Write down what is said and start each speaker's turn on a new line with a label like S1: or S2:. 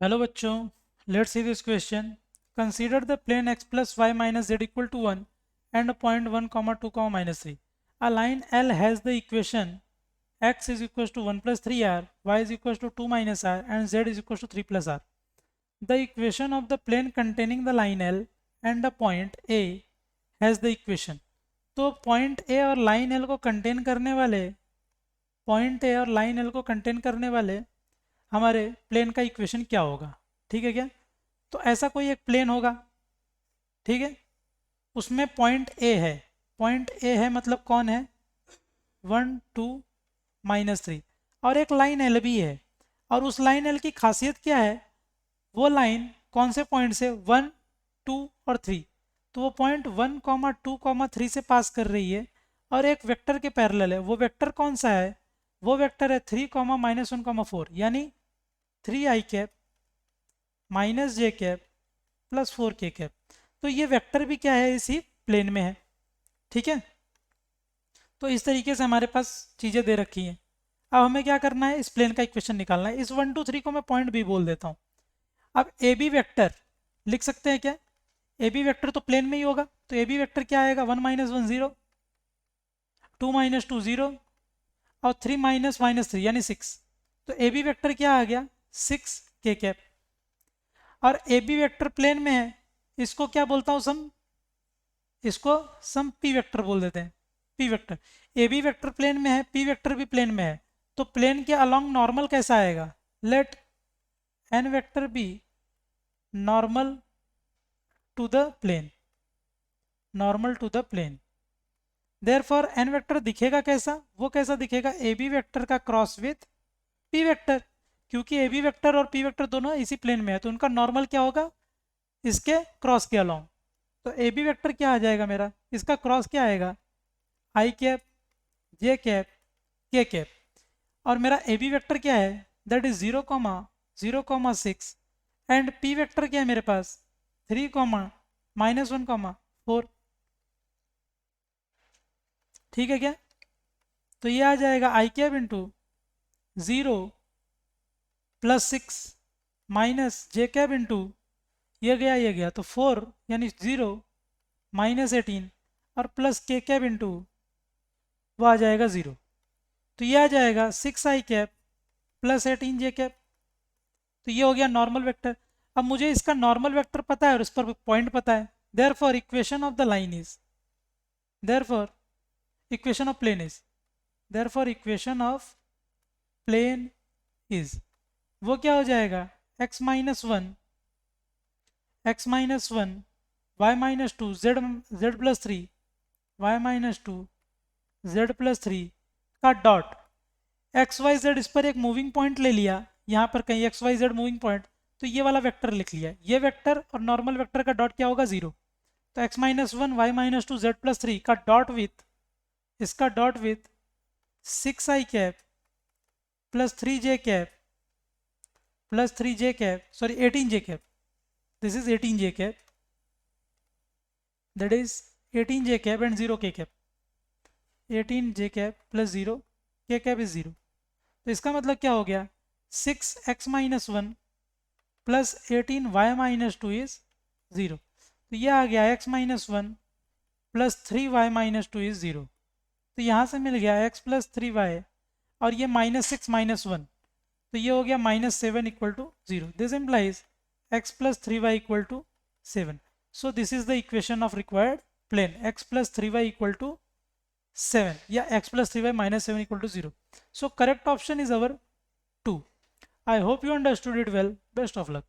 S1: Hello बच्चों, let's see this question. Consider the plane x plus y minus z equal to 1 and a point 1 comma 2 comma minus 3. A line L has the equation x is equals to 1 plus 3r, y is equals to 2 minus r and z is equals to 3 plus r. The equation of the plane containing the line L and the point A has the equation. तो point A और line L को contain करने वाले point A और line L को contain करने वाले हमारे प्लेन का इक्वेशन क्या होगा. ठीक है क्या? तो ऐसा कोई एक प्लेन होगा. ठीक है, उसमें पॉइंट ए है. पॉइंट ए है मतलब कौन है? 1 2 -3. और एक लाइन एल भी है. और उस लाइन एल की खासियत क्या है? वो लाइन कौन से पॉइंट से? 1 2 और 3. तो वो पॉइंट 1 2 3 से पास कर रही है और एक वेक्टर के पैरेलल है. वो वेक्टर कौन सा है? वो वेक्टर है 3 -1 4, यानी 3i कैप माइनस जे कैप प्लस 4k कैप. तो ये वेक्टर भी क्या है? इसी प्लेन में है. ठीक है, तो इस तरीके से हमारे पास चीज़ें दे रखी हैं. अब हमें क्या करना है? इस प्लेन का इक्वेशन निकालना है. इस 1 2 3 को मैं पॉइंट बी बोल देता हूँ. अब ए बी वेक्टर लिख सकते हैं क्या? ए बी वेक्टर तो प्लेन में ही होगा. तो ए बी वेक्टर क्या आएगा? 1 -1 0, 2 -2 0 और 3 - 3 यानी 6. तो ए बी वेक्टर क्या आ गया? 6k cap. और ए बी वेक्टर प्लेन में है. इसको क्या बोलता हूँ? सम. इसको सम पी वेक्टर बोल देते हैं. P vector. A B vector plane में है, पी वेक्टर भी प्लेन में है. तो प्लेन के अलोंग नॉर्मल कैसा आएगा? Let n vector be normal to the plane. Normal to the plane. Therefore n vector दिखेगा कैसा? वो कैसा दिखेगा? ए बी वेक्टर का क्रॉस विथ पी वेक्टर. क्योंकि ए बी वेक्टर और पी वेक्टर दोनों इसी प्लेन में है, तो उनका नॉर्मल क्या होगा? इसके क्रॉस के अलोंग. तो ए बी वेक्टर क्या आ जाएगा मेरा? इसका क्रॉस क्या आएगा? आई कैप, जे कैप, के कैप. और मेरा ए बी वेक्टर क्या है? That is 0 0 6. And P vector क्या है मेरे पास? 3 -1 4. ठीक है क्या? तो ये आ जाएगा आई कैप इंटू 0 + 6 माइनस जे कैप इंटू ये गया तो 4 यानी 0 -18 और प्लस के कैप इंटू वो आ जाएगा 0. तो ये आ जाएगा 6i cap plus 18j cap. तो ये हो गया नॉर्मल वेक्टर. अब मुझे इसका नॉर्मल वेक्टर पता है और इस पर पॉइंट पता है. Therefore equation of the line is therefore equation of plane is therefore equation of plane is वो क्या हो जाएगा? x-1 y-2 z+3 y-2 z+3 का डॉट एक्स वाई जेड. इस पर एक मूविंग पॉइंट ले लिया, यहाँ पर कहीं x y z moving point. तो ये वाला वेक्टर लिख लिया. ये वेक्टर और नॉर्मल वेक्टर का डॉट क्या होगा? 0. तो x-1 y-2 z+3 का डॉट विथ इसका dot with 6i cap plus 3j cap plus 3j cap sorry 18j cap. This is 18j cap. That is 18j cap and 0k cap. 18j cap plus 0k cap is 0. तो इसका मतलब क्या हो गया? 6x-1 plus 18y-2 is 0. तो यह आ गया x-1 plus 3y-2 is 0. तो यहाँ से मिल गया x प्लस 3y और ये -6 - 1. तो ये हो गया -7 equal to 0. This implies x plus 3y equal to 7. So this is the equation of required plane. x plus 3y equal to 7 या x plus 3y minus 7 equal to 0. So correct option is our 2. I hope you understood it well. Best of luck.